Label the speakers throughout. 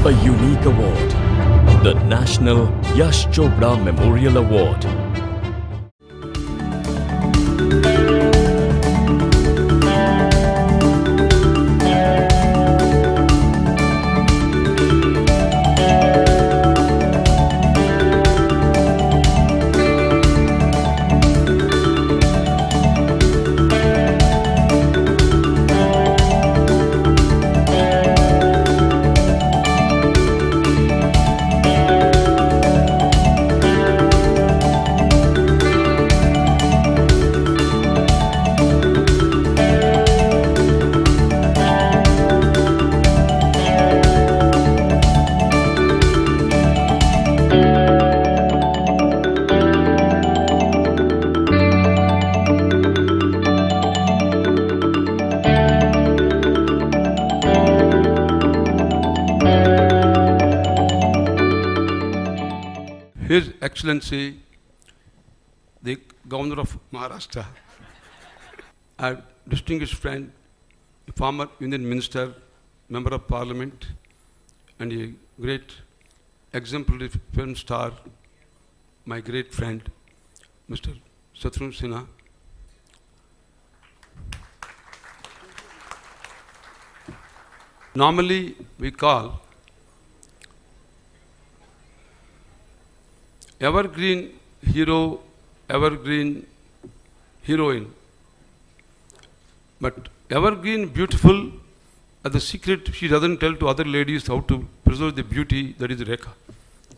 Speaker 1: A unique award, the National Yash Chopra Memorial Award.
Speaker 2: His Excellency, the Governor of Maharashtra, our distinguished friend, former Union Minister, Member of Parliament, and a great exemplary film star, my great friend, Mr. Shatrugn Sinha. Normally, we call evergreen hero, evergreen heroine. But evergreen beautiful, the secret she doesn't tell to other ladies how to preserve the beauty, that is Rekha.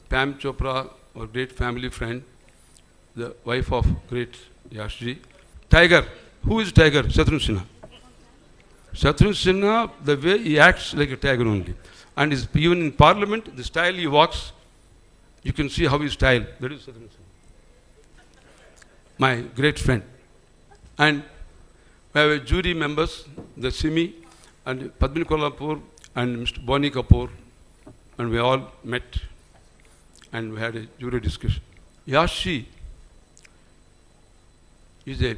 Speaker 2: Pam Chopra, our great family friend, the wife of great Yashji. Tiger. Who is Tiger? Shatrugn Sinha. Shatrugn Sinha, the way he acts like a tiger only. And even in Parliament, the style he walks, you can see how he style. That is Shatrugn Sinha. My great friend. And we have a jury members, the Simi and Padmini Kolhapur and Mr. Bonnie Kapoor, and we all met and we had a jury discussion. Yashi is a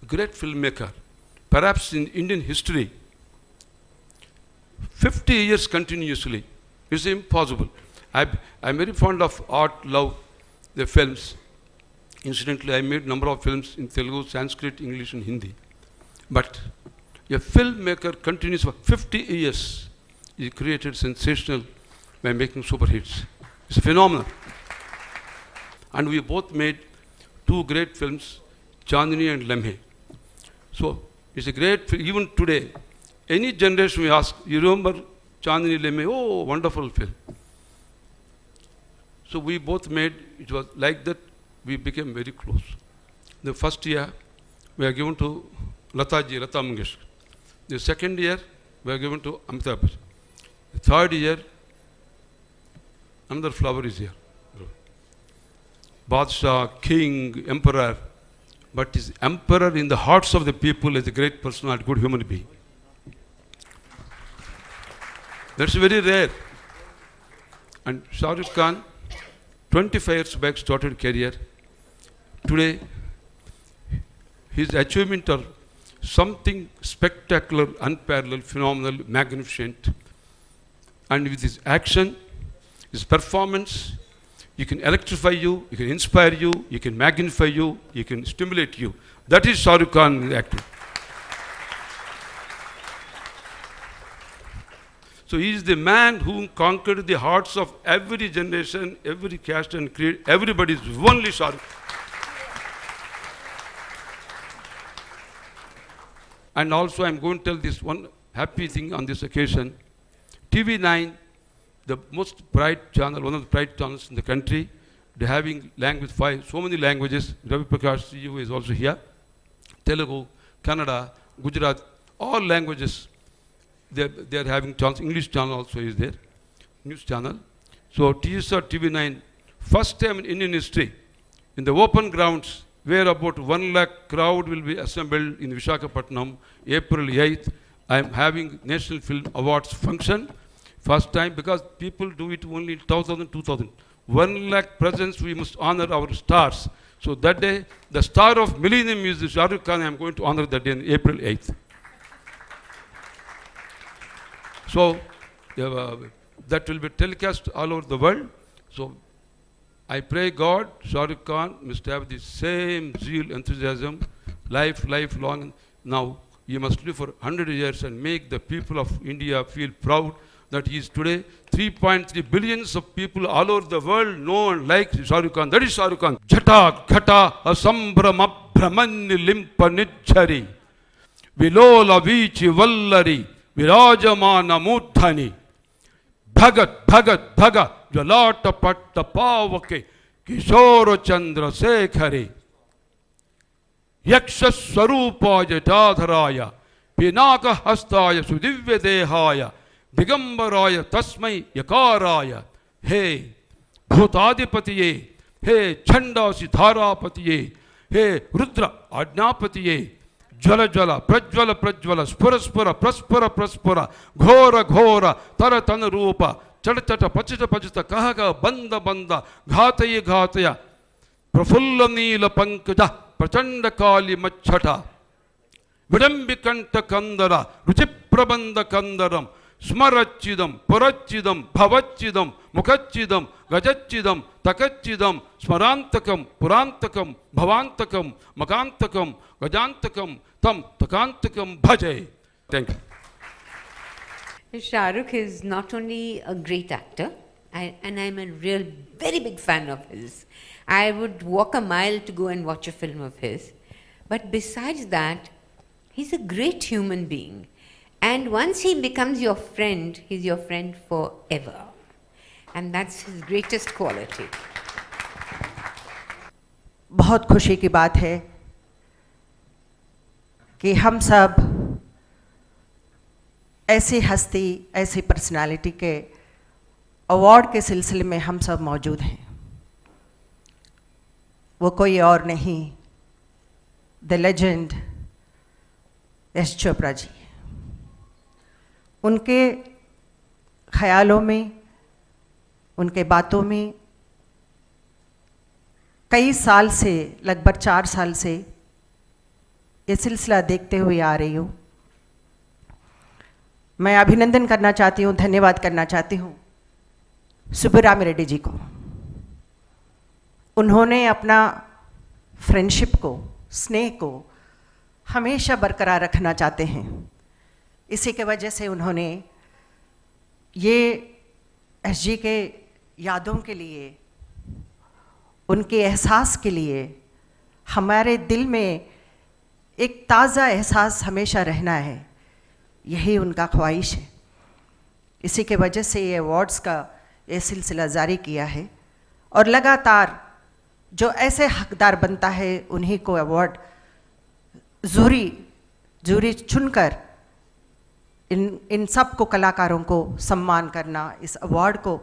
Speaker 2: great filmmaker. Perhaps in Indian history, 50 years continuously is impossible. I'm very fond of art, love, the films. Incidentally, I made a number of films in Telugu, Sanskrit, English, and Hindi. But a filmmaker continues for 50 years. He created sensational by making super hits. It's phenomenal. And we both made two great films, Chandni and Lamhe. So it's a great film. Even today, any generation we ask, you remember Chandni Lamhe? Oh, wonderful film. So we both made, it was like that, we became very close. The first year, we are given to Lata Mangeshkar. The second year, we are given to Amitabh Bachchan. The third year, another flower is here. Badshah, king, emperor, but is emperor in the hearts of the people as a great personality, good human being. That's very rare. And Shah Rukh Khan, 25 years back, started career. Today, his achievements are something spectacular, unparalleled, phenomenal, magnificent. And with his action, his performance, he can electrify you, he can inspire you, he can magnify you, he can stimulate you. That is Shah Rukh Khan acting. So he is the man who conquered the hearts of every generation, every caste and creed. Everybody is only Shah Rukh. And also I'm going to tell this one happy thing on this occasion. TV9, the most bright channel, one of the bright channels in the country, they're having language, so many languages. Ravi Prakash CEO is also here. Telugu, Kannada, Gujarat, all languages. They're having channels. English channel also is there, news channel. So TSR TV9, first time in Indian history, in the open grounds, where about 1 lakh crowd will be assembled in Visakhapatnam, April 8th. I am having National Film Awards function. First time, because people do it only 1,000, 2,000. 1 lakh presence, we must honor our stars. So that day, the star of millennium is Shah Rukh Khan. I am going to honor that day on April 8th. So that will be telecast all over the world. So I pray God, Shah Rukh Khan must have the same zeal, enthusiasm, lifelong. Now he must live for 100 years and make the people of India feel proud that he is today 3.3 billions of people all over the world know and like Shah Rukh Khan. That is Shah Rukh Khan. Jata ghata asambhrama brahmani limpa nijjari vilola vichi vallari virajamana mudhani bhagat bhagat bhaga jalata patta pavake kishora chandra sekhare yaksha swarupa jatadharaya pinaka hastaya sudivya dehaya दिगंबराय तस्मै यकाराय हे भूताधिपतिये हे छंदासी धारापतिये हे रुद्र आज्ञापतिये ज्वल ज्वल प्रज्वल प्रज्वल स्फुर स्फुर प्रस्फुर प्रस्फुर घोर घोर तर तन रूप चट चट पचित पचित कह कह बंद बंद घातय घातय प्रफुल्ल नील पंकज प्रचंड काली मच्छट विडंबिकंठ कंदर रुचि प्रबंध कंदरम स्मरच्चिदम पुरच्चिदम भवच्चिदम मुखच्चिदम गजच्चिदम तकच्चिदम स्मरांतकम पुरांतकम भवांतकम मकांतकम गजांतकम तम तकांतकम भजे. Thank you.
Speaker 3: Shah Rukh is not only a great actor, and I'm a real very big fan of his. I would walk a mile to go and watch a film of his. But besides that, he's a great human being. And once he becomes your friend, he's your friend forever. And that's his greatest quality.
Speaker 4: बहुत खुशी की बात है कि हम सब ऐसी हस्ती, ऐसी पर्सनालिटी के अवार्ड के सिलसिले में हम सब मौजूद हैं. वो कोई और नहीं, द लेजेंड यश चोपड़ा जी. उनके ख्यालों में, उनके बातों में कई साल से, लगभग 4 साल से ये सिलसिला देखते हुए आ रही हूँ. मैं अभिनंदन करना चाहती हूँ, धन्यवाद करना चाहती हूँ सुब्बुराम रेड्डी जी को. उन्होंने अपना फ्रेंडशिप को, स्नेह को हमेशा बरकरार रखना चाहते हैं. इसी के वजह से उन्होंने ये एसजी के यादों के लिए, उनके एहसास के लिए हमारे दिल में एक ताज़ा एहसास हमेशा रहना है. यही उनका ख्वाहिश है. इसी के वजह से ये अवार्ड्स का ये सिलसिला जारी किया है. और लगातार जो ऐसे हकदार बनता है उन्हीं को अवार्ड जूरी चुनकर इन सब को, कलाकारों को सम्मान करना, इस अवार्ड को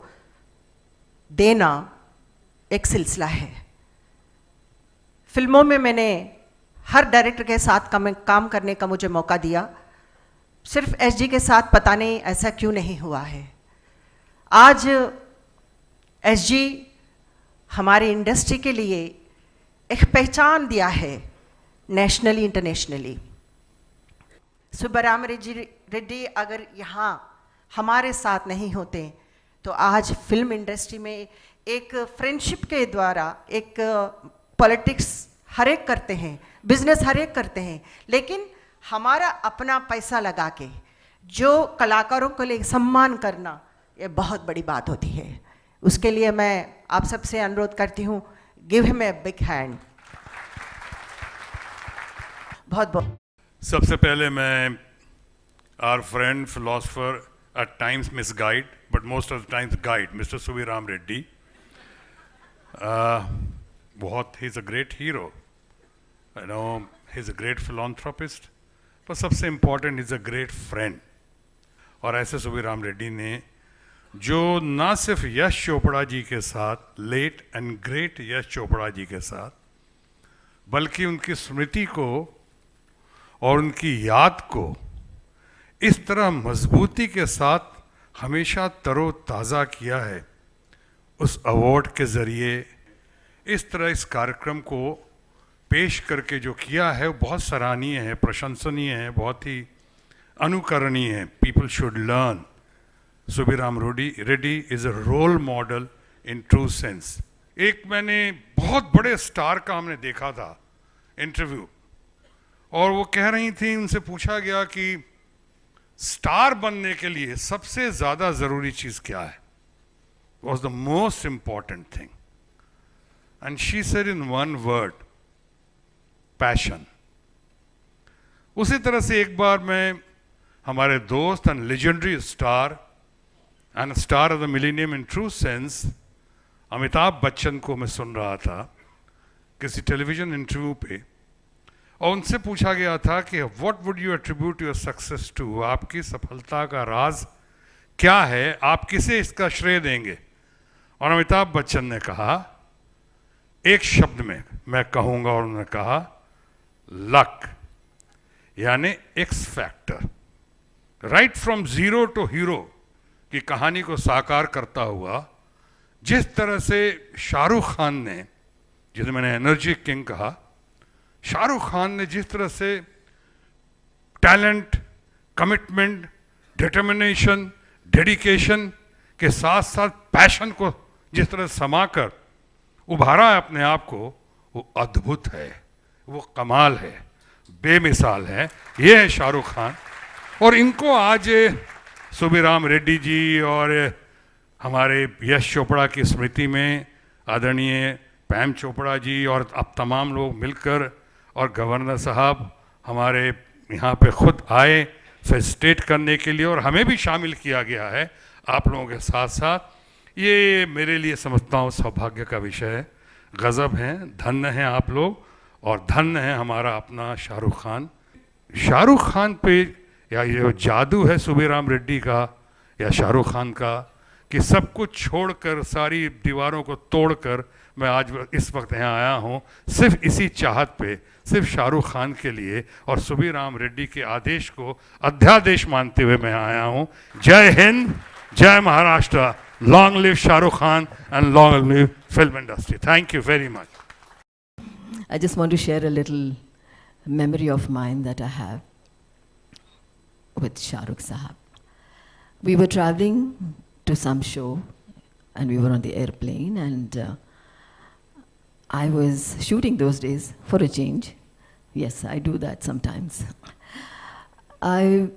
Speaker 4: देना एक सिलसिला है. फिल्मों में मैंने हर डायरेक्टर के साथ काम करने का मुझे मौका दिया. सिर्फ एसजी के साथ पता नहीं ऐसा क्यों नहीं हुआ है. आज एसजी हमारी इंडस्ट्री के लिए एक पहचान दिया है, नेशनली, इंटरनेशनली. सुब्बुराम रेड्डी अगर यहाँ हमारे साथ नहीं होते तो आज फिल्म इंडस्ट्री में एक फ्रेंडशिप के द्वारा, एक पॉलिटिक्स हर एक करते हैं, बिजनेस हर एक करते हैं, लेकिन हमारा अपना पैसा लगा के जो कलाकारों के लिए सम्मान करना, ये बहुत बड़ी बात होती है. उसके लिए मैं आप सबसे अनुरोध करती हूँ, give him a big hand. बहुत बहुत.
Speaker 5: सबसे पहले मैं our friend, philosopher, at times misguide, but most of the times guide, Mr. Subbiram Reddy. He's a great hero. You know, he's a great philanthropist. But सबसे important, he's a great friend. और ऐसे सुब्बीराम रेड्डी ने जो ना सिर्फ यश चोपड़ा जी के साथ, late and great Yash Chopra ji के साथ, बल्कि उनकी स्मृति को और उनकी याद को इस तरह मजबूती के साथ हमेशा तरोताज़ा किया है. उस अवार्ड के ज़रिए इस तरह इस कार्यक्रम को पेश करके जो किया है वो बहुत सराहनीय है, प्रशंसनीय है, बहुत ही अनुकरणीय है. People should learn. Subiram Reddy is a role model in true sense. एक मैंने बहुत बड़े स्टार का हमने देखा था इंटरव्यू, और वो कह रही थी, उनसे पूछा गया कि स्टार बनने के लिए सबसे ज्यादा जरूरी चीज क्या है, was the most important thing, and she said in one word, passion. उसी तरह से एक बार मैं हमारे दोस्त and legendary star and star of the millennium in true sense Amitabh Bachchan को मैं सुन रहा था किसी टेलीविजन इंटरव्यू पे, और उनसे पूछा गया था कि what would you attribute your success to, आपकी सफलता का राज क्या है, आप किसे इसका श्रेय देंगे। और अमिताभ बच्चन ने कहा, एक शब्द में मैं कहूंगा, और उन्होंने कहा लक, यानी X factor. Right from zero to hero की कहानी को साकार करता हुआ, जिस तरह से शाहरुख खान ने, जिसे मैंने एनर्जी किंग कहा, शाहरुख खान ने जिस तरह से टैलेंट, कमिटमेंट, डिटर्मिनेशन, डेडिकेशन के साथ साथ पैशन को जिस तरह समाकर उभारा है अपने आप को, वो अद्भुत है, वो कमाल है, बेमिसाल है। ये है शाहरुख खान। और इनको आज सुबीराम रेड्डी जी और हमारे यश चोपड़ा की स्मृति में आदरणीय पैम चोपड़ा जी और अब तमाम लोग मिलकर, और गवर्नर साहब हमारे यहाँ पे खुद आए फेस्टेट करने के लिए, और हमें भी शामिल किया गया है आप लोगों के साथ साथ। ये मेरे लिए समझता हूँ सौभाग्य का विषय है। गज़ब हैं, धन्य हैं आप लोग, और धन्य है हमारा अपना शाहरुख खान। शाहरुख खान पे या ये जो जादू है सुबीराम रेड्डी का या शाहरुख खान का, कि सब कुछ छोड़कर, सारी दीवारों को तोड़कर मैं आज इस वक्त यहाँ आया हूँ, सिर्फ इसी चाहत पे, सिर्फ शाहरुख खान के लिए और सुबीराम रेड्डी के आदेश को अध्यादेश मानते हुए मैं आया हूँ। जय हिंद, जय Maharashtra, long live Shahrukh Khan and long live film industry. Thank you very much.
Speaker 6: I just want to share a little memory of mine that I have with Shah Rukh Sahab. We were traveling to some show and we were on the airplane, and I was shooting those days for a change. Yes, I do that sometimes. I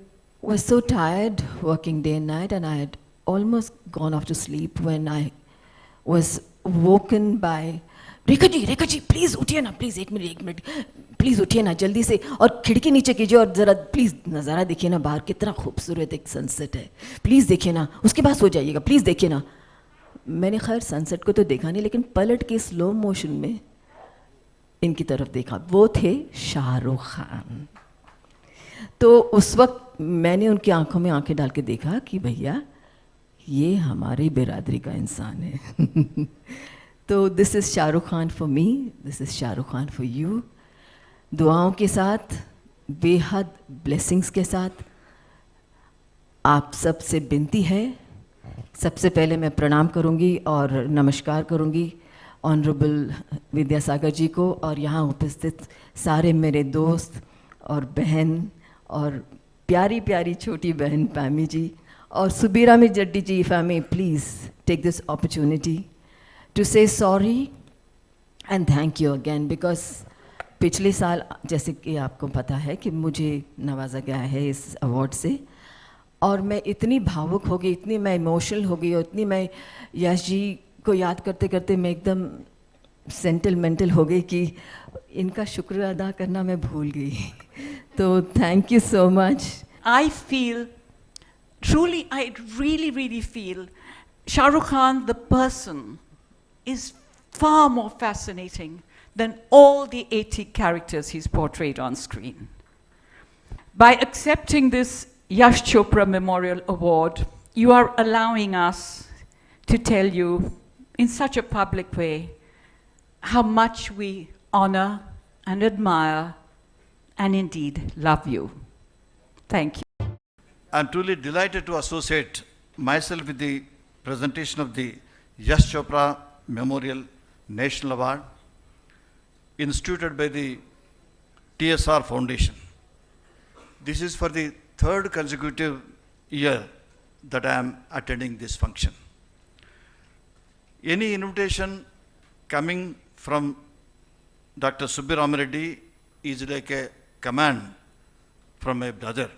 Speaker 6: was so tired working day and night, and I had almost gone off to sleep when I was woken by Rekha ji please उठिए ना, please एक minute please उठिए ना जल्दी से, और खिड़की नीचे कीजिए और जरा प्लीज नज़ारा देखिए ना बाहर, कितना खूबसूरत एक सनसेट है, प्लीज देखिए ना, उसके बाद सो जाइएगा, प्लीज देखिए ना। मैंने खैर सनसेट को तो देखा नहीं, लेकिन पलट के स्लो मोशन में इनकी तरफ देखा, वो थे शाहरुख खान। तो उस वक्त मैंने उनकी आंखों में आंखें डाल के देखा कि भैया ये हमारी बिरादरी का इंसान है। तो this is Shahrukh Khan for me, this is Shahrukh Khan for you. दुआओं के साथ, बेहद ब्लेसिंग्स के साथ आप सब से विनती है, सबसे पहले मैं प्रणाम करूंगी और नमस्कार करूंगी ऑनरेबल विद्यासागर जी को, और यहाँ उपस्थित सारे मेरे दोस्त और बहन, और प्यारी प्यारी छोटी बहन पैमी जी, और Subiram Reddy ji. If I may please take this opportunity to say sorry and thank you again, because पिछले साल जैसे कि आपको पता है कि मुझे नवाजा गया है इस अवार्ड से, और मैं इतनी भावुक हो गई, इतनी मैं इमोशनल हो गई, और इतनी मैं यश जी को याद करते करते मैं एकदम सेंटिमेंटल हो गई कि इनका शुक्र अदा करना मैं भूल गई। तो thank you so much.
Speaker 7: I feel, truly, I really feel Shah Rukh Khan, the person, is far more fascinating than all the 80 characters he's portrayed on screen. By accepting this Yash Chopra Memorial Award, you are allowing us to tell you in such a public way how much we honor and admire and indeed love you. Thank you.
Speaker 8: I'm truly delighted to associate myself with the presentation of the Yash Chopra Memorial National Award instituted by the TSR Foundation. This is for the third consecutive year that I am attending this function. Any invitation coming from Dr. Subbi Ramareddy is like a command from a brother.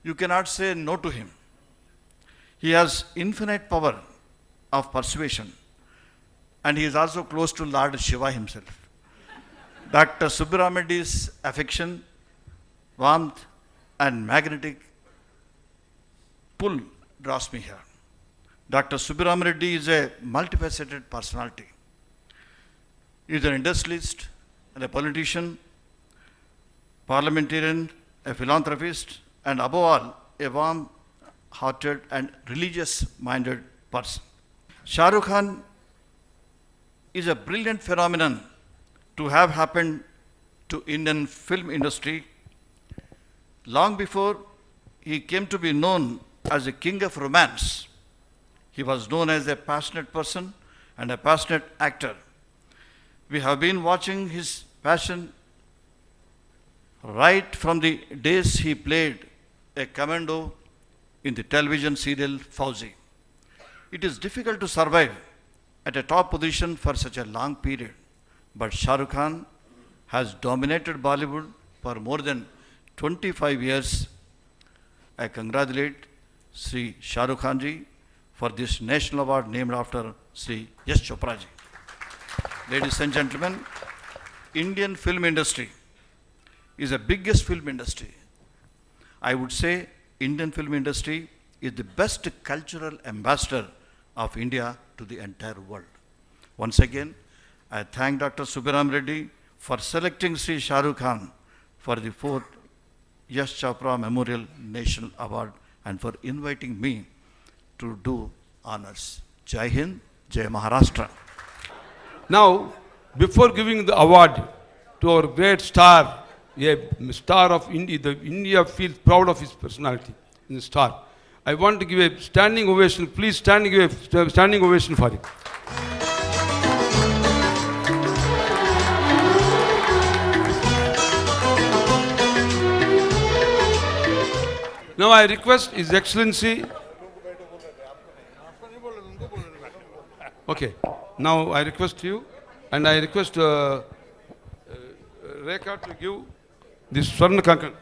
Speaker 8: You cannot say no to him. He has infinite power of persuasion, and he is also close to Lord Shiva himself. Dr. Subbi Ramareddy's affection, warmth, and magnetic pull draws me here. Dr. Subbi Ramareddy is a multifaceted personality. He is an industrialist and a politician, parliamentarian, a philanthropist, and above all, a warm-hearted and religious-minded person. Shah Rukh Khan is a brilliant phenomenon to have happened to Indian film industry long before he came to be known as a king of romance. He was known as a passionate person and a passionate actor. We have been watching his passion right from the days he played a commando in the television serial Fauzi. It is difficult to survive at a top position for such a long period, but Shah Rukh Khan has dominated Bollywood for more than 25 years. I congratulate Sri Shah Rukh Khan ji for this national award named after Sri Yash Chopra ji. Ladies and gentlemen, Indian film industry is the biggest film industry. I would say Indian film industry is the best cultural ambassador of India to the entire world. Once again, I thank Dr. Subbi Ramareddy for selecting Sri Shah Rukh Khan for the 4th Yash Chopra Memorial National Award and for inviting me to do honors. Jai Hind, Jai Maharashtra.
Speaker 2: Now, before giving the award to our great star, a star of India, India feels proud of his personality, in the star. I want to give a standing ovation. Please stand and give a standing ovation for him. Now I request His Excellency. Okay. Now I request you, and I request Rekha to give this Swarna Kankan.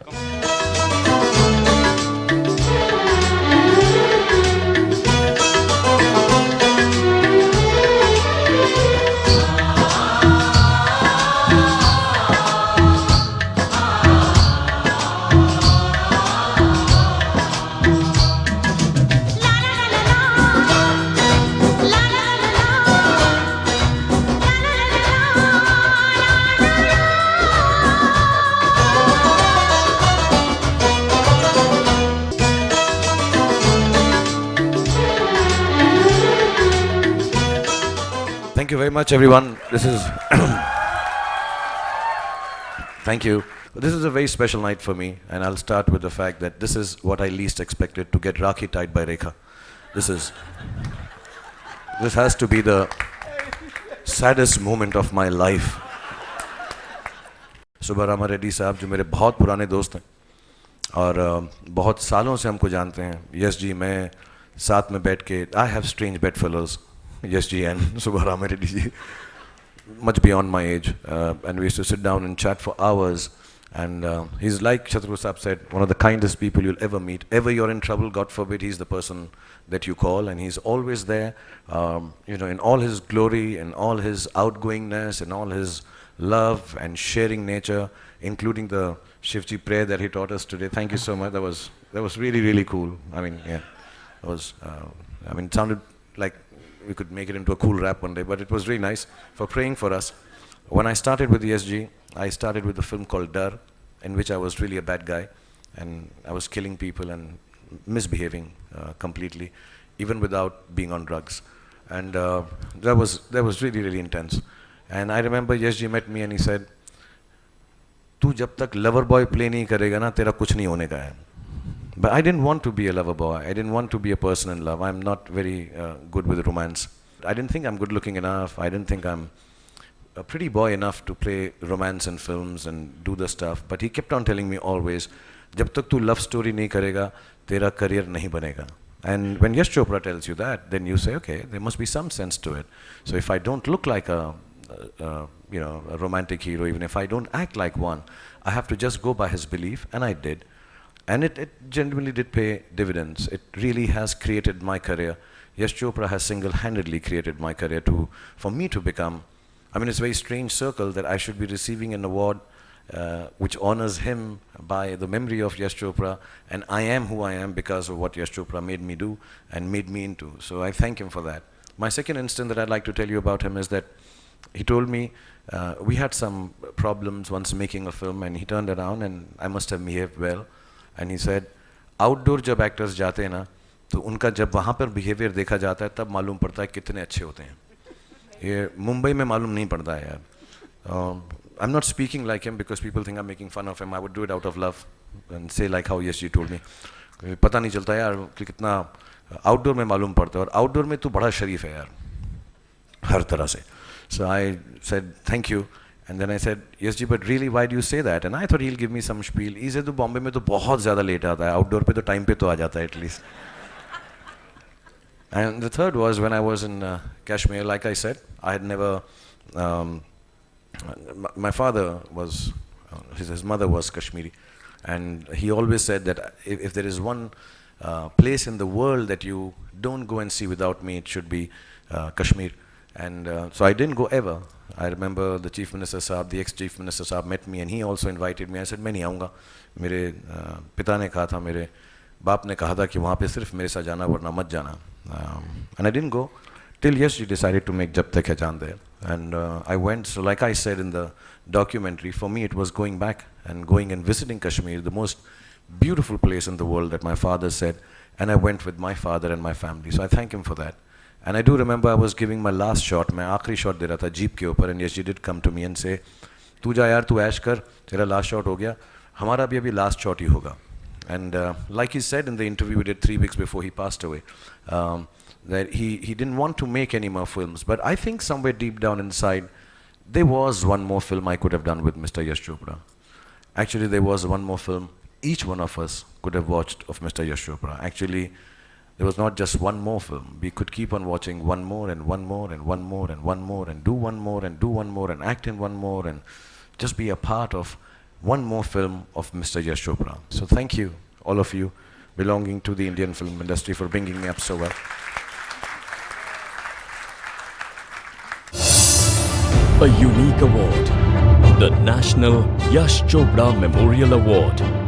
Speaker 9: Thank you very much, everyone. This is thank you. This is a very special night for me, and I'll start with the fact that this is what I least expected, to get Rakhi tied by Rekha. This has to be the saddest moment of my life. Subbi Ramareddy साहब जो मेरे बहुत पुराने दोस्त हैं और बहुत सालों से हमको जानते हैं. यश जी, मैं साथ में बैठ के I have strange bedfellows. Yes ji and Subbi Ramareddy ji, much beyond my age, and we used to sit down and chat for hours, and he's like Shatru Saab said, one of the kindest people you'll ever meet. Ever you're in trouble, God forbid, he's the person that you call, and he's always there, in all his glory and all his outgoingness and all his love and sharing nature, including the Shivji prayer that he taught us today. Thank you so much. That was really, really cool. I mean, yeah, it sounded like we could make it into a cool rap one day, but it was really nice for praying for us. When I started with the SG, I started with a film called Dar, in which I was really a bad guy, and I was killing people and misbehaving completely, even without being on drugs. And that was really, really intense. And I remember Yashji met me and he said, "Tu jab tak lover boy play nahi karega na, tera kuch nahi hone ka hai." But I didn't want to be a lover boy. I didn't want to be a person in love. I'm not very good with romance. I didn't think I'm good looking enough. I didn't think I'm a pretty boy enough to play romance in films and do the stuff. But he kept on telling me always, "Jab tak tu love story nahi karega, tera career nahi banega." And when Yash Chopra tells you that, then you say, okay, there must be some sense to it. So if I don't look like a romantic hero, even if I don't act like one, I have to just go by his belief, and I did. And it genuinely did pay dividends. It really has created my career. Yash Chopra has single-handedly created my career for me to become, I mean, it's a very strange circle that I should be receiving an award which honors him by the memory of Yash Chopra, and I am who I am because of what Yash Chopra made me do and made me into. So I thank him for that. My second instance that I'd like to tell you about him is that he told me, we had some problems once making a film, and he turned around, and I must have behaved well, and he said, outdoor जब actors जाते हैं ना, तो उनका जब वहाँ पर behavior देखा जाता है, तब मालूम पड़ता है कितने अच्छे होते हैं. ये मुंबई में मालूम नहीं पड़ता है यार. I'm not speaking like him because people think I'm making fun of him. I would do it out of love and say like how Yash ji told me. पता नहीं चलता यार कि कितना outdoor में मालूम पड़ता है, और outdoor में तू बड़ा शरीफ है यार हर तरह से. So I said thank you, and then I said, Yash ji, but really why do you say that? And I thought he'll give me some spiel. He said, तो बॉम्बे में तो बहुत ज़्यादा लेट आता है, outdoor पे तो time पे तो आ जाता है at least. And the third was when I was in Kashmir. Like I said, I had never. My father was, his mother was Kashmiri, and he always said that if there is one place in the world that you don't go and see without me, it should be Kashmir. And so I didn't go ever. I remember the Chief Minister Saab, the ex-Chief Minister Saab met me, and he also invited me. I said, मैं नहीं आऊँगा. मेरे पिता ने कहा था, मेरे बाप ने कहा था कि वहाँ पे सिर्फ मेरे साथ जाना, वरना मत जाना. And I didn't go till Yash ji decided to make Jab Tak Hai Jaan there. And I went. So like I said in the documentary, for me it was going back and going and visiting Kashmir, the most beautiful place in the world that my father said. And I went with my father and my family. So I thank him for that. And I do remember I was giving my last shot. मैं आखिरी shot दे रहा था jeep के ऊपर, and Yash ji did come to me and say, तू जा यार, तू ऐश कर, तेरा last shot हो गया, हमारा भी अभी last shot ही होगा. And like he said in the interview we did 3 weeks before he passed away, that he didn't want to make any more films. But I think somewhere deep down inside, there was one more film I could have done with Mr. Yash Chopra. Actually, there was one more film each one of us could have watched of Mr. Yash Chopra. Actually, there was not just one more film. We could keep on watching one more and one more and one more and one more and do one more and do one more and act in one more and just be a part of one more film of Mr. Yash Chopra. So thank you, all of you belonging to the Indian film industry, for bringing me up so well.
Speaker 1: A unique award, the National Yash Chopra Memorial Award.